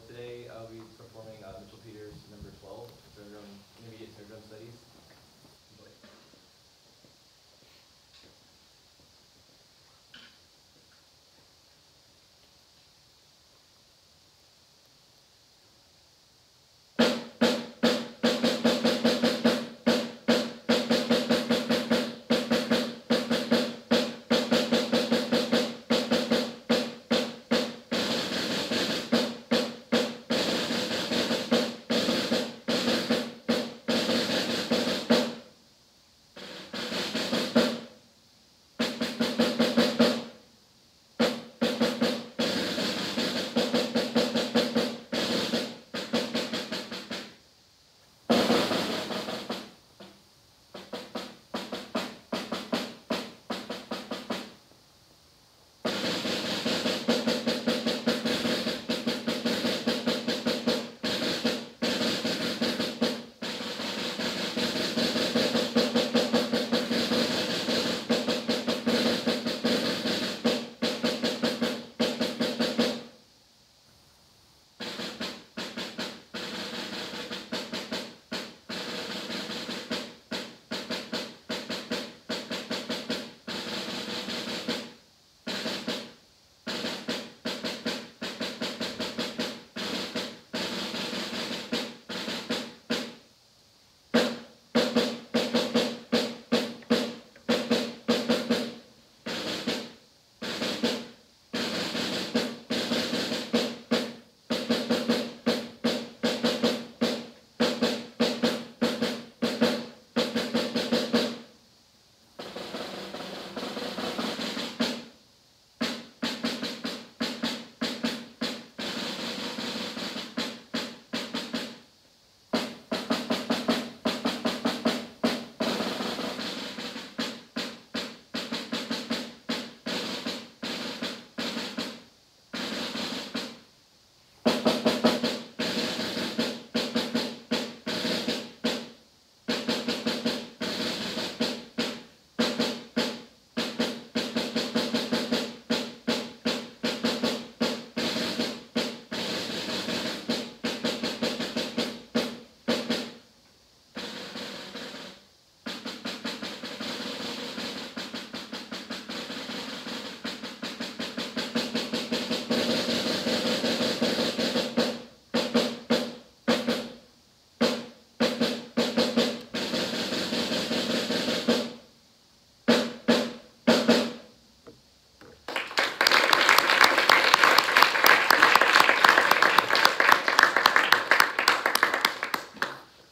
today I'll be performing Mitchell Peters number 12, Syndrome, Intermediate Syndrome Studies. Enjoy.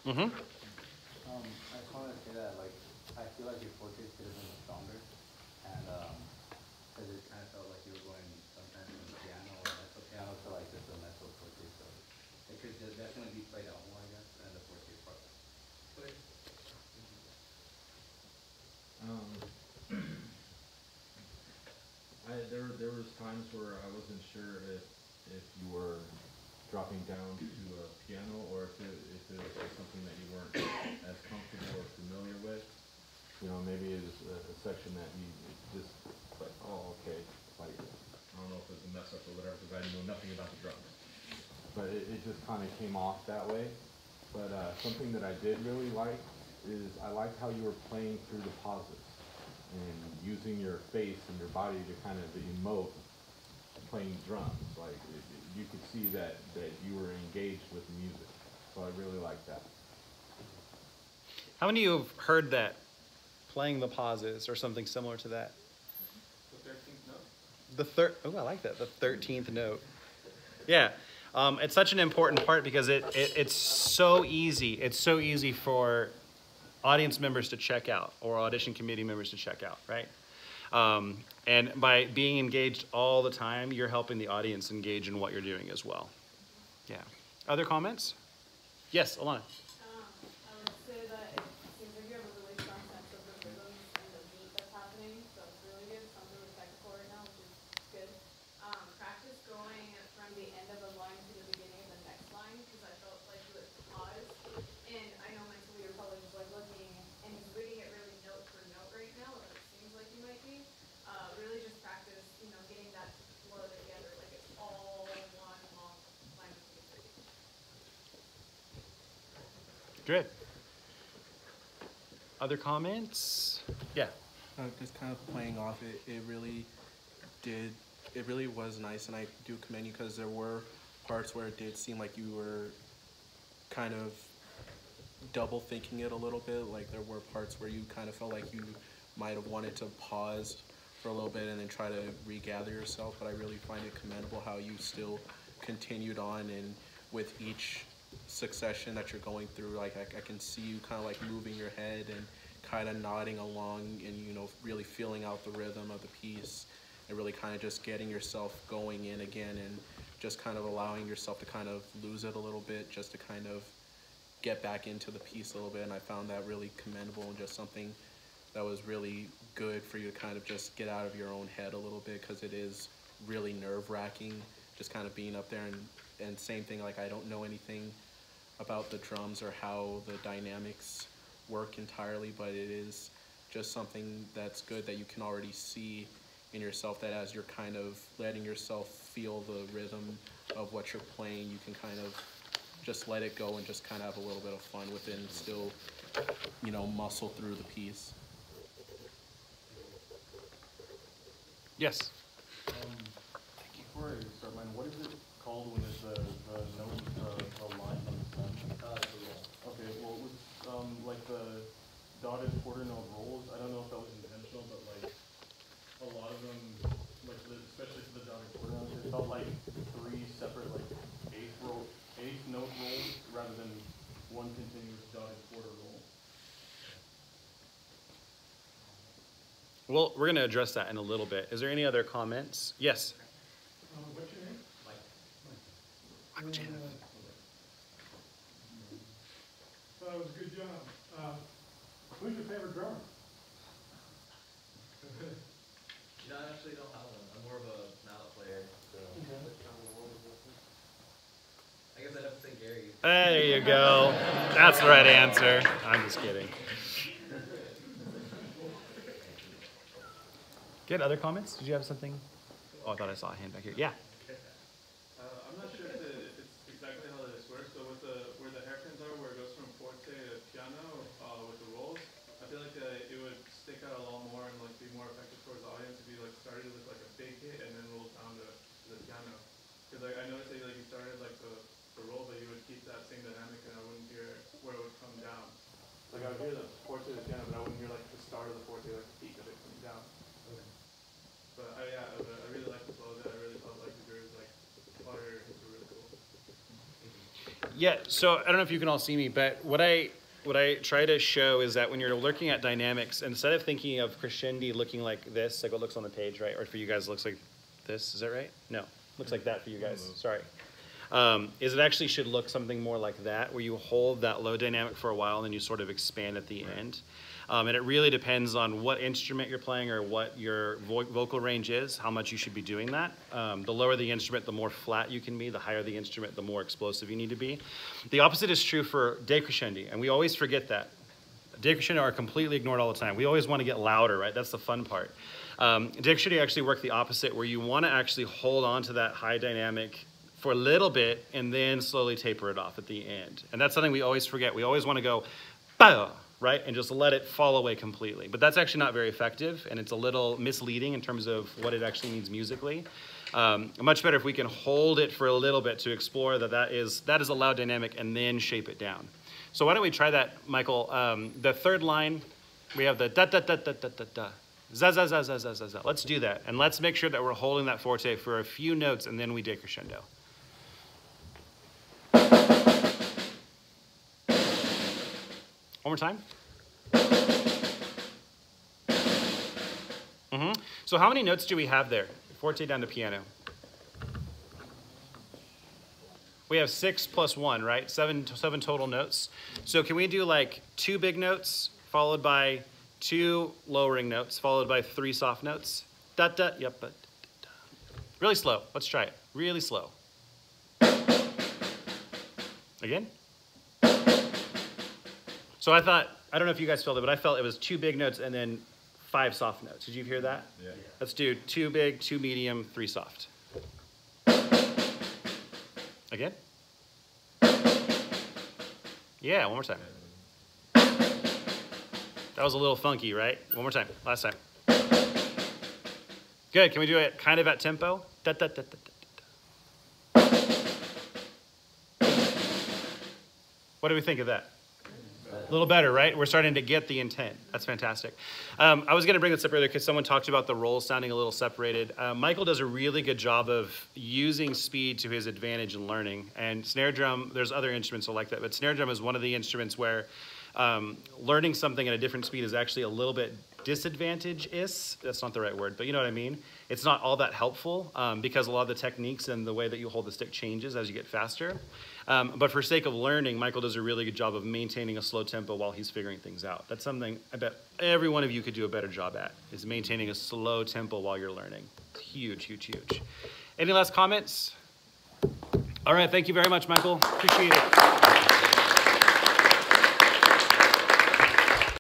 Mm-hmm. I just wanted to say that, like, I feel like your portraits could have been stronger, and because it kind of felt like you were going sometimes from the piano or mezzo piano to like just a mezzo portrait, so it could definitely be played out more, I guess, and the portrait part. Okay. There was times where I wasn't sure if you were dropping down to a piano or if it was something that you weren't as comfortable or familiar with. You know, maybe it was a section that you just like, oh, okay, like I don't know if it was a mess up or whatever because I know nothing about the drums. But it just kind of came off that way. But something that I did really like is I liked how you were playing through the pauses and using your face and your body to kind of emote playing drums. Like you could see that you were engaged with the music. So I really liked that. How many of you have heard that? Playing the pauses or something similar to that? The 13th note? Oh, I like that. The 13th note. Yeah. It's such an important part because it's so easy. It's so easy for audience members to check out or audition committee members to check out, right? And by being engaged all the time, you're helping the audience engage in what you're doing as well. Yeah. Other comments? Yes, Alana. I would say that it seems like you have a really strong sense of the rhythms and the beat that's happening, so it's really good. Sounds really technical right now, which is good. Practice going from the end of a line to the beginning of the next line, because I felt like you would pause, and I know mentally you're probably just like looking, and he's reading it really note for note right now, or it seems like you might be. Really just practice, getting that to flow together, like it's all one long line of music. Good. Other comments? Yeah. Just kind of playing off it, it really was nice, and I do commend you because there were parts where it did seem like you were kind of double thinking it a little bit. Like there were parts where you kind of felt like you might have wanted to pause for a little bit and then try to regather yourself, but I really find it commendable how you still continued on, and with each succession that you're going through, like I can see you kind of like moving your head and kind of nodding along, and you know, really feeling out the rhythm of the piece, and really kind of just getting yourself going in again, and just kind of allowing yourself to kind of lose it a little bit, just to kind of get back into the piece a little bit. And I found that really commendable, and just something that was really good for you to kind of just get out of your own head a little bit, because it is really nerve-wracking just kind of being up there, and same thing, like I don't know anything about the drums or how the dynamics work entirely, but it is just something that's good that you can already see in yourself, that as you're kind of letting yourself feel the rhythm of what you're playing, you can kind of just let it go and just kind of have a little bit of fun with it, and still, you know, muscle through the piece. Yes. Before I start mine, what is it called when it's the note, the line on the stem? Okay, well, with, like the dotted quarter note rolls, I don't know if that was intentional, but like, a lot of them, like, especially for the dotted quarter notes, it felt like 3 separate, like, eighth note rolls, rather than one continuous dotted quarter roll. Well, we're going to address that in a little bit. Is there any other comments? Yes. What's your name? Michael Jan. That was a good job. Who's your favorite drummer? You know, I actually don't have one. I'm more of a mallet player, so. I guess I'd have to say Gary. There you go. That's the right answer. I'm just kidding. Good. Other comments? Did you have something? Oh, I thought I saw a hand back here. Yeah. I'm not sure if it's exactly how this works, but with where the hairpins are, where it goes from forte to piano with the rolls, I feel like it would stick out a lot more and like be more effective towards the audience if you like started with like a big hit and then rolled down to the piano. Because like I noticed that like you started like the roll, but you would keep that same dynamic, and I wouldn't hear where it would come down. Like I would hear the forte to the piano, but I wouldn't hear like the start of the forte, like the peak of it coming down. But I really like the flow that I really felt like the grooves, like all your hits were really cool. Yeah, so I don't know if you can all see me, but what I try to show is that when you're looking at dynamics, instead of thinking of crescendi looking like this, like what looks on the page, right? Or for you guys, it looks like this. Is that right? No, looks like that for you guys. Sorry. Is it actually should look something more like that, where you hold that low dynamic for a while and then you sort of expand at the end. And it really depends on what instrument you're playing or what your vocal range is, how much you should be doing that. The lower the instrument, the more flat you can be. The higher the instrument, the more explosive you need to be. The opposite is true for decrescendi, and we always forget that. Decrescendi are completely ignored all the time. We always want to get louder, right? That's the fun part. Decrescendi actually work the opposite, where you want to actually hold on to that high dynamic for a little bit and then slowly taper it off at the end. And that's something we always forget. We always want to go, bah, right? And just let it fall away completely. But that's actually not very effective, and it's a little misleading in terms of what it actually means musically. Much better if we can hold it for a little bit to explore that is a loud dynamic, and then shape it down. So why don't we try that, Michael? The third line, we have the da da da da da da da. Za za za za za za za. Let's do that, and let's make sure that we're holding that forte for a few notes, and then we decrescendo. One more time. So how many notes do we have there? Forte down to piano. We have 6 plus 1, right? Seven total notes. So can we do like 2 big notes followed by 2 lowering notes followed by 3 soft notes? Da da, yep, but da, da. Really slow. Let's try it. Really slow. Again. So I thought, I don't know if you guys felt it, but I felt it was 2 big notes and then 5 soft notes. Did you hear that? Yeah. Let's do 2 big, 2 medium, 3 soft. Again. Yeah, one more time. That was a little funky, right? One more time. Last time. Good. Can we do it kind of at tempo? Da, da, da, da, da, da. What do we think of that? A little better, right? We're starting to get the intent. That's fantastic. I was going to bring this up earlier because someone talked about the rolls sounding a little separated. Michael does a really good job of using speed to his advantage in learning. And snare drum, there's other instruments like that, but snare drum is one of the instruments where learning something at a different speed is actually a little bit disadvantage-ish. That's not the right word, but you know what I mean? It's not all that helpful because a lot of the techniques and the way that you hold the stick changes as you get faster. But for sake of learning, Michael does a really good job of maintaining a slow tempo while he's figuring things out. That's something I bet every one of you could do a better job at, is maintaining a slow tempo while you're learning. It's huge, huge, huge. Any last comments? All right, thank you very much, Michael. Appreciate it.